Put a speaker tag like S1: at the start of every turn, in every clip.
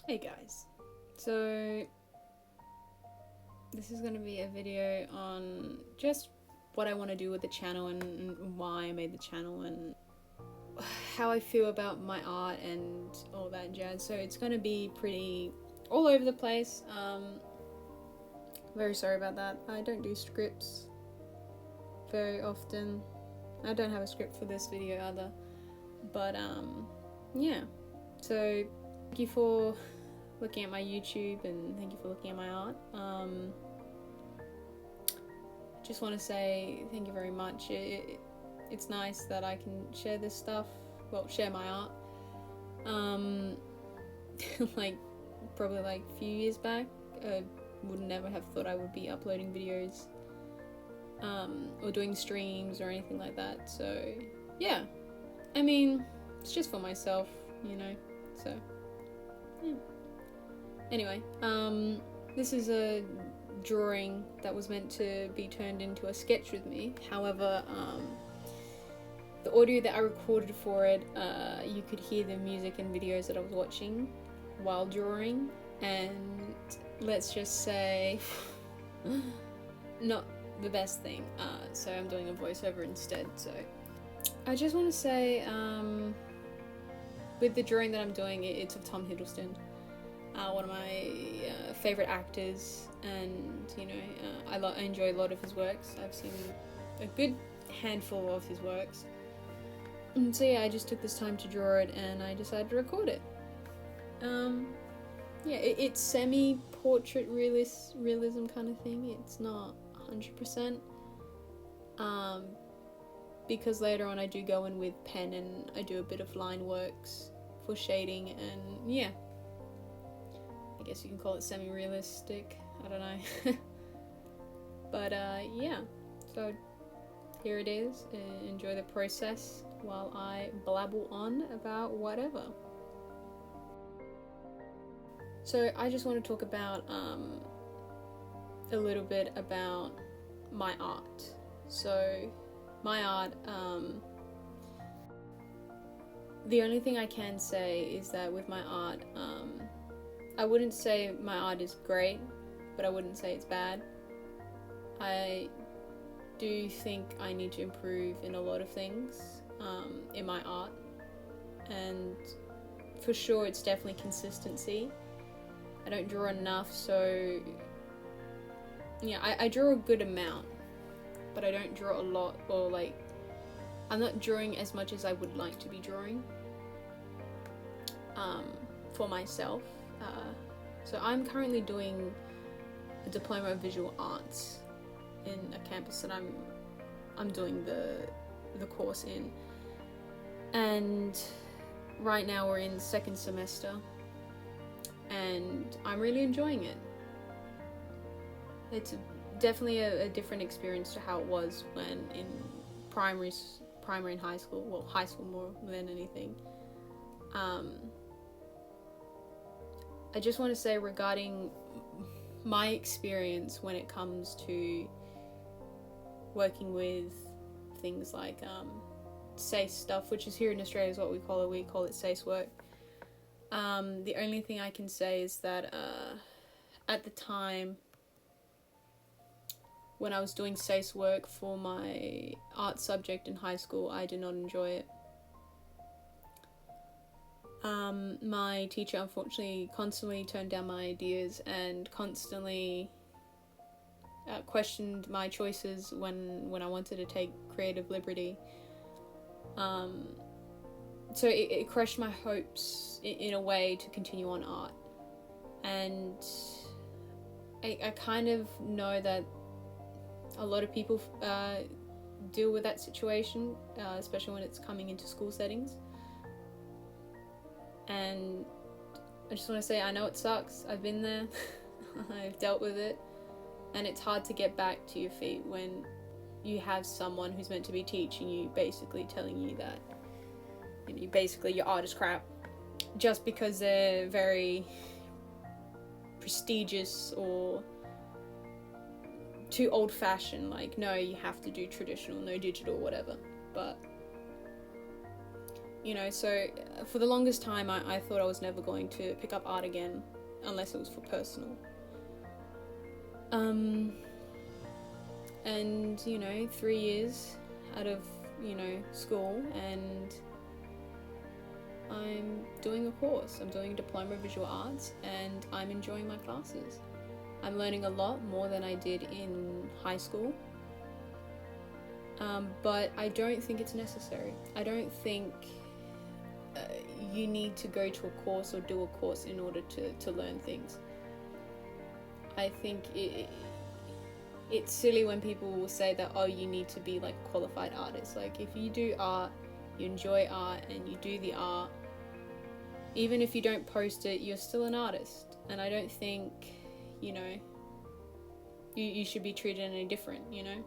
S1: Hey guys, so this is going to be a video on just what I want to do with the channel and why I made the channel and how I feel about my art and all that jazz. So it's going to be pretty all over the place. Very sorry about that. I don't do scripts very often. I don't have a script for this video either, but yeah, so thank you for looking at my YouTube and thank you for looking at my art. Just want to say thank you very much. It's nice that I can share this stuff, share my art. Probably a few years back, I would never have thought I would be uploading videos or doing streams or anything like that. So yeah, I mean, it's just for myself, so yeah. Anyway, this is a drawing that was meant to be turned into a sketch with me. However, the audio that I recorded for it, you could hear the music and videos that I was watching while drawing, and let's just say not the best thing, so I'm doing a voiceover instead. So I just want to say, with the drawing that I'm doing, it's of Tom Hiddleston, one of my favorite actors, and I enjoy a lot of his works. I've seen a good handful of his works, and so yeah, I just took this time to draw it and I decided to record it. Yeah, it's semi-portrait realism kind of thing. It's not 100%, because later on I do go in with pen and I do a bit of line works for shading, and yeah, I guess you can call it semi-realistic, I don't know. But yeah, so here it is. Enjoy the process while I blabble on about whatever. So I just want to talk about a little bit about my art. So my art, the only thing I can say is that with my art, I wouldn't say my art is great, but I wouldn't say it's bad. I do think I need to improve in a lot of things in my art, and for sure it's definitely consistency. I don't draw enough, so yeah, I draw a good amount, but I don't draw a lot, or I'm not drawing as much as I would like to be drawing for myself. So I'm currently doing a diploma of visual arts in a campus that I'm doing the course in, and right now we're in second semester and I'm really enjoying it. It's definitely a different experience to how it was when in primary and high school. High school more than anything. I just want to say, regarding my experience when it comes to working with things like SACE stuff, which is here in Australia is what we call it SACE work. The only thing I can say is that at the time when I was doing SACE work for my art subject in high school, I did not enjoy it. My teacher unfortunately constantly turned down my ideas and constantly questioned my choices when I wanted to take creative liberty. So it crushed my hopes in a way to continue on art, and I kind of know that a lot of people deal with that situation, especially when it's coming into school settings. And I just want to say, I know it sucks. I've been there. I've dealt with it, and it's hard to get back to your feet when you have someone who's meant to be teaching you basically telling you that your art is crap just because they're very prestigious or too old-fashioned, no, you have to do traditional, no digital, whatever. But You know, so for the longest time I thought I was never going to pick up art again unless it was for personal. And, you know, 3 years out of, you know, school, and I'm doing a course. I'm doing a diploma of visual arts, and I'm enjoying my classes. I'm learning a lot more than I did in high school. But I don't think it's necessary. I don't think you need to go to a course or do a course in order to learn things. I think it's silly when people will say that, oh, you need to be like a qualified artist. Like, if you do art, you enjoy art, and you do the art, even if you don't post it, you're still an artist. And I don't think, you know, you should be treated any different, you know.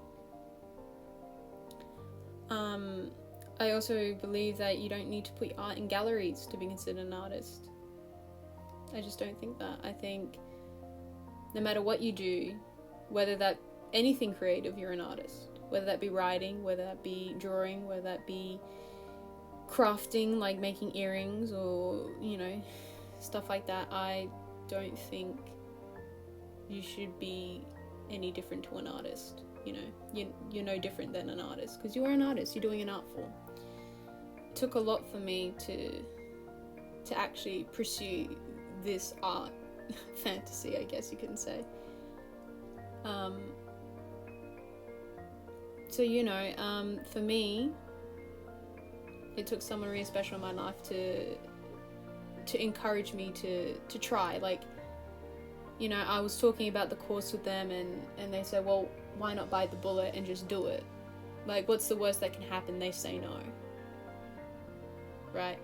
S1: I also believe that you don't need to put your art in galleries to be considered an artist. I just don't think that. I think no matter what you do, whether that anything creative, you're an artist. Whether that be writing, whether that be drawing, whether that be crafting, like making earrings, or, you know, stuff like that. I don't think you should be any different to an artist. You know, you're no different than an artist, because you are an artist. You're doing an art form. It took a lot for me to actually pursue this art fantasy, I guess you can say. So, you know, for me, it took someone really special in my life to encourage me to try. Like, you know, I was talking about the course with them, and they said, well, why not bite the bullet and just do it? Like, what's the worst that can happen? They say no. Right?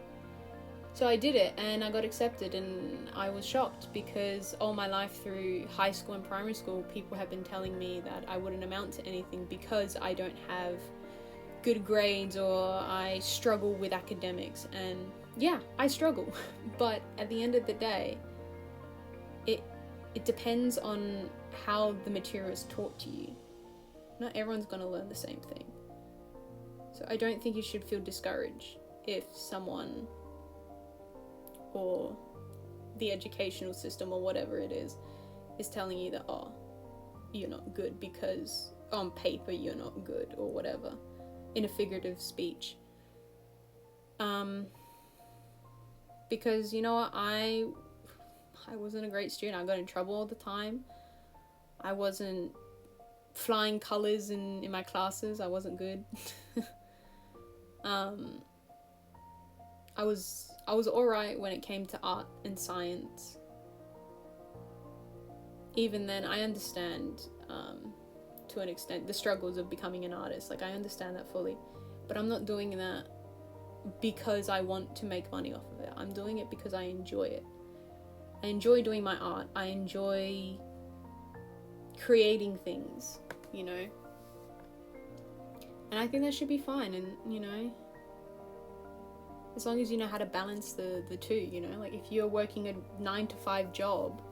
S1: So I did it, and I got accepted, and I was shocked, because all my life through high school and primary school, people have been telling me that I wouldn't amount to anything because I don't have good grades, or I struggle with academics. And yeah, I struggle. But at the end of the day, it depends on how the material is taught to you. Not everyone's going to learn the same thing. So I don't think you should feel discouraged if someone, or the educational system, or whatever it is telling you that, oh, you're not good because on paper you're not good, or whatever, in a figurative speech. Because, you know what, I wasn't a great student. I got in trouble all the time. I wasn't flying colors in my classes. I wasn't good. I was alright when it came to art and science. Even then, I understand, to an extent, the struggles of becoming an artist. Like, I understand that fully. But I'm not doing that because I want to make money off of it. I'm doing it because I enjoy it. I enjoy doing my art. I enjoy creating things, you know. And I think that should be fine. And, you know, as long as you know how to balance the two, you know. Like, if you're working a 9-to-5 job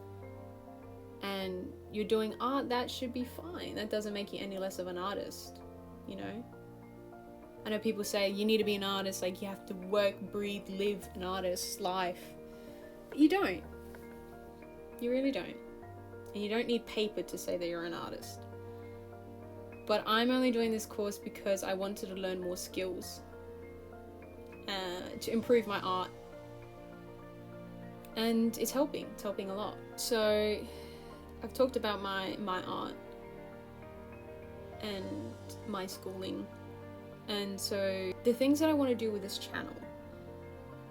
S1: and you're doing art, that should be fine. That doesn't make you any less of an artist, you know. I know people say you need to be an artist, like you have to work, breathe, live an artist's life. But you don't. You really don't. And you don't need paper to say that you're an artist. But I'm only doing this course because I wanted to learn more skills to improve my art. And it's helping a lot. So I've talked about my art and my schooling. And so the things that I want to do with this channel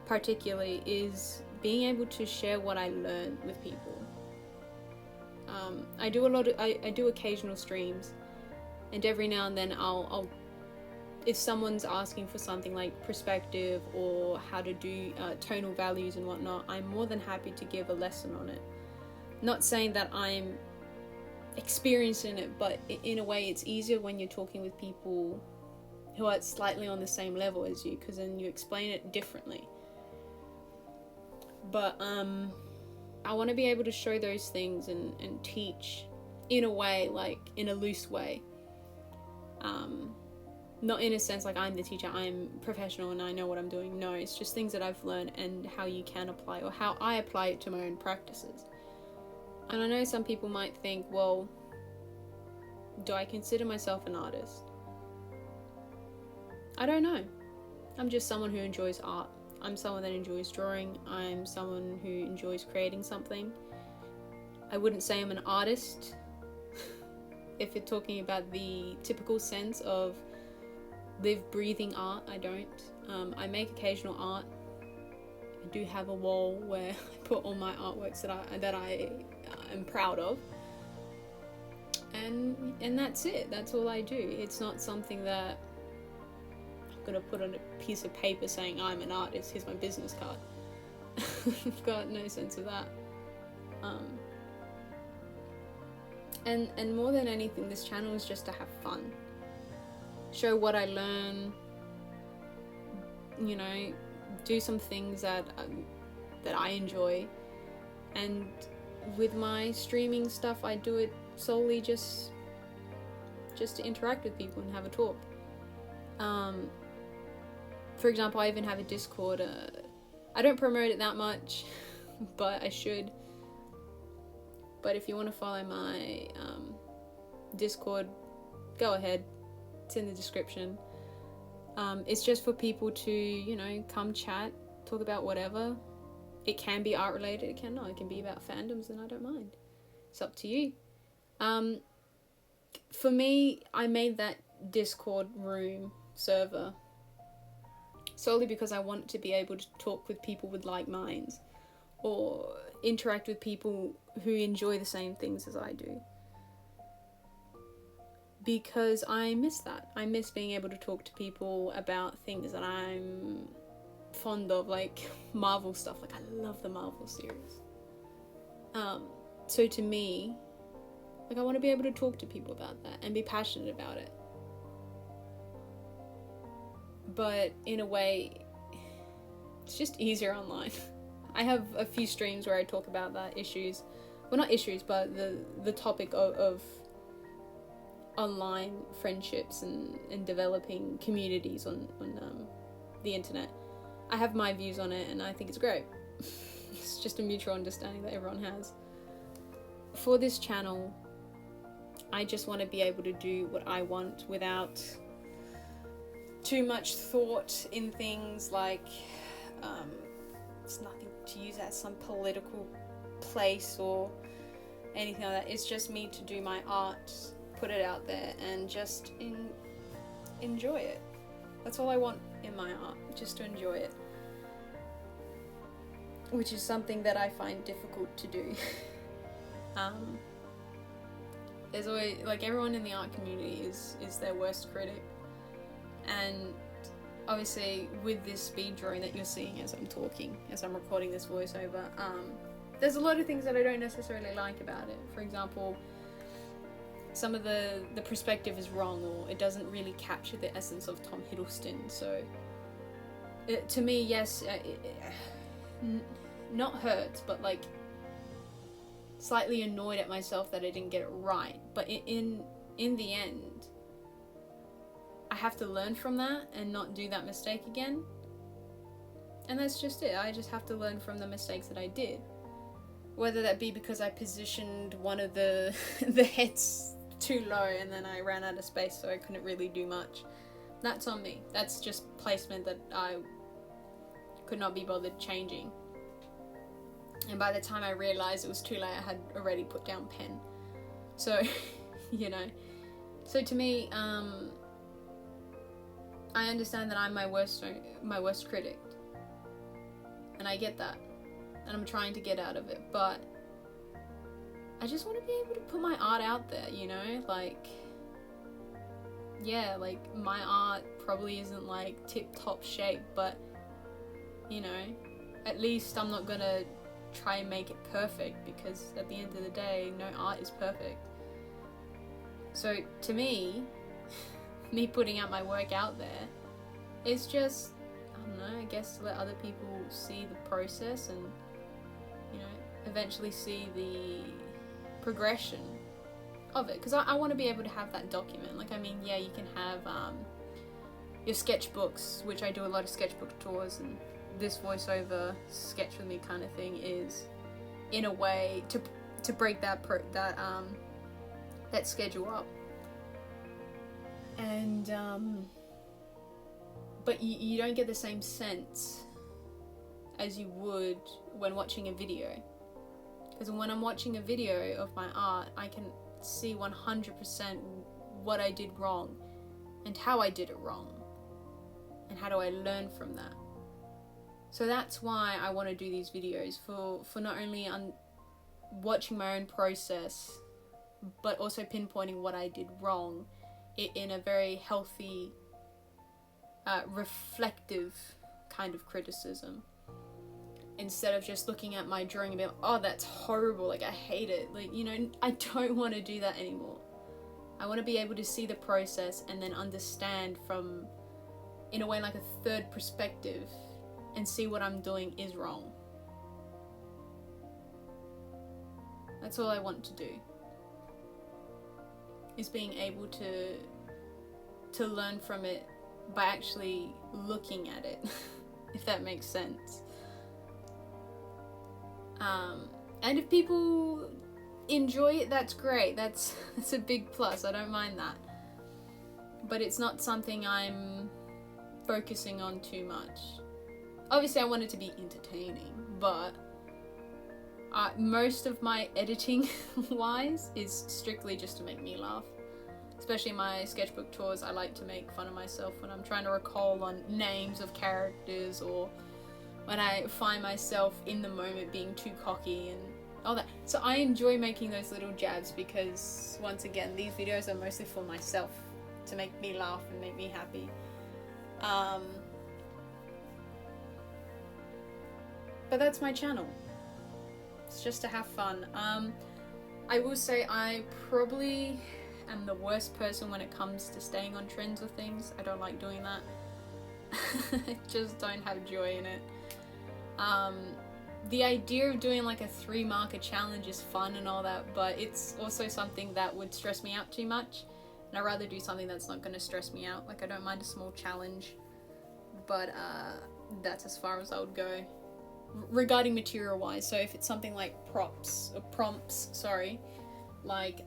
S1: particularly is being able to share what I learned with people. I do occasional streams, and every now and then I'll if someone's asking for something like perspective or how to do tonal values and whatnot, I'm more than happy to give a lesson on it. Not saying that I'm experienced in it, but in a way it's easier when you're talking with people who are slightly on the same level as you, because then you explain it differently. But I want to be able to show those things and teach in a way, like in a loose way. not in a sense like I'm the teacher, I'm professional and I know what I'm doing. No, it's just things that I've learned and how you can apply, or how I apply it to my own practices. And I know some people might think, well, do I consider myself an artist? I don't know. I'm just someone who enjoys art. I'm someone that enjoys drawing. I'm someone who enjoys creating something. I wouldn't say I'm an artist if you're talking about the typical sense of live, breathing art. I don't. I make occasional art. I do have a wall where I put all my artworks that I am proud of. And that's it. That's all I do. It's not something that I'm gonna put on a piece of paper saying I'm an artist, here's my business card. I've got no sense of that. And more than anything, this channel is just to have fun. Show what I learn, you know, do some things that I enjoy. And with my streaming stuff, I do it solely just to interact with people and have a talk. For example, I even have a Discord. I don't promote it that much, but I should. But if you want to follow my Discord, go ahead. It's in the description. It's just for people to, you know, come chat, talk about whatever. It can be art related, it can not. It can be about fandoms, and I don't mind. It's up to you. For me, I made that Discord room server solely because I want to be able to talk with people with like minds, or interact with people who enjoy the same things as I do. Because I miss that. I miss being able to talk to people about things that I'm fond of, like Marvel stuff. Like, I love the Marvel series. So to me, like, I want to be able to talk to people about that and be passionate about it. But in a way, it's just easier online. I have a few streams where I talk about that issues. Well, not issues, but the topic of online friendships and developing communities on the internet. I have my views on it and I think it's great. It's just a mutual understanding that everyone has. For this channel, I just want to be able to do what I want without too much thought in things like it's nothing to use as some political place or anything like that. It's just me to do my art, put it out there, and just enjoy it. That's all I want in my art, just to enjoy it, which is something that I find difficult to do. There's always, like, everyone in the art community is their worst critic, and obviously with this speed drawing that you're seeing as I'm talking, as I'm recording this voiceover, there's a lot of things that I don't necessarily like about it. For example, some of the perspective is wrong, or it doesn't really capture the essence of Tom Hiddleston. So to me, yes, not hurts, but like slightly annoyed at myself that I didn't get it right. But in the end, I have to learn from that and not do that mistake again. And that's just it. I just have to learn from the mistakes that I did. Whether that be because I positioned one of the heads too low and then I ran out of space so I couldn't really do much. That's on me. That's just placement that I could not be bothered changing. And by the time I realized it was too late, I had already put down pen. So, you know. So to me, I understand that I'm my worst critic. And I get that. And I'm trying to get out of it. But I just want to be able to put my art out there, you know? Like, yeah, like, my art probably isn't, like, tip-top shape, but, you know, at least I'm not gonna try and make it perfect, because at the end of the day, no art is perfect. So, to me, me putting out my work out there, it's just, I don't know, I guess to let other people see the process and, you know, eventually see the progression of it, because I want to be able to have that document. Like, I mean, yeah, you can have your sketchbooks, which I do a lot of sketchbook tours, and this voiceover sketch with me kind of thing is in a way to break that schedule up. And but you don't get the same sense as you would when watching a video, because when I'm watching a video of my art, I can see 100% what I did wrong and how I did it wrong, and how do I learn from that. So that's why I want to do these videos, for not only watching my own process, but also pinpointing what I did wrong in a very healthy, reflective kind of criticism, instead of just looking at my drawing and being like, oh, that's horrible, like I hate it. Like, you know, I don't want to do that anymore. I want to be able to see the process and then understand from, in a way, like a third perspective, and see what I'm doing is wrong. That's all I want to do, is being able to learn from it by actually looking at it, if that makes sense. And if people enjoy it, that's great. That's a big plus. I don't mind that. But it's not something I'm focusing on too much. Obviously, I want it to be entertaining, but most of my editing wise is strictly just to make me laugh. Especially my sketchbook tours, I like to make fun of myself when I'm trying to recall on names of characters, or when I find myself in the moment being too cocky and all that. So I enjoy making those little jabs, because once again, these videos are mostly for myself, to make me laugh and make me happy. But that's my channel. It's just to have fun. I will say I probably am the worst person when it comes to staying on trends or things. I don't like doing that. I just don't have joy in it. The idea of doing like a 3-marker challenge is fun and all that, but it's also something that would stress me out too much, and I'd rather do something that's not going to stress me out. Like, I don't mind a small challenge, but that's as far as I would go regarding material wise. So if it's something like prompts, like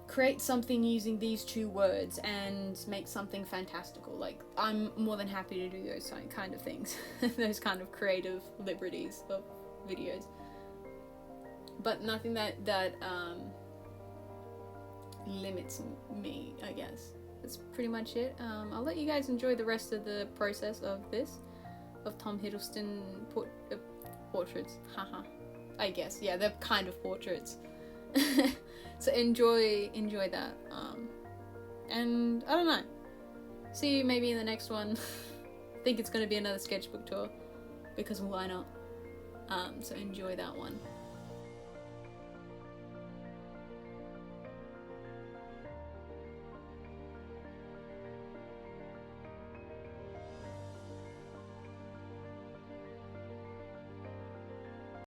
S1: create something using these 2 words and make something fantastical, like, I'm more than happy to do those kind of things. Those kind of creative liberties of videos, but nothing that limits me, I guess. That's pretty much it. I'll let you guys enjoy the rest of the process of Tom Hiddleston portraits. Haha. I guess, yeah, they're kind of portraits. So enjoy that. And I don't know. See you maybe in the next one. I think it's going to be another sketchbook tour, because why not? So enjoy that one.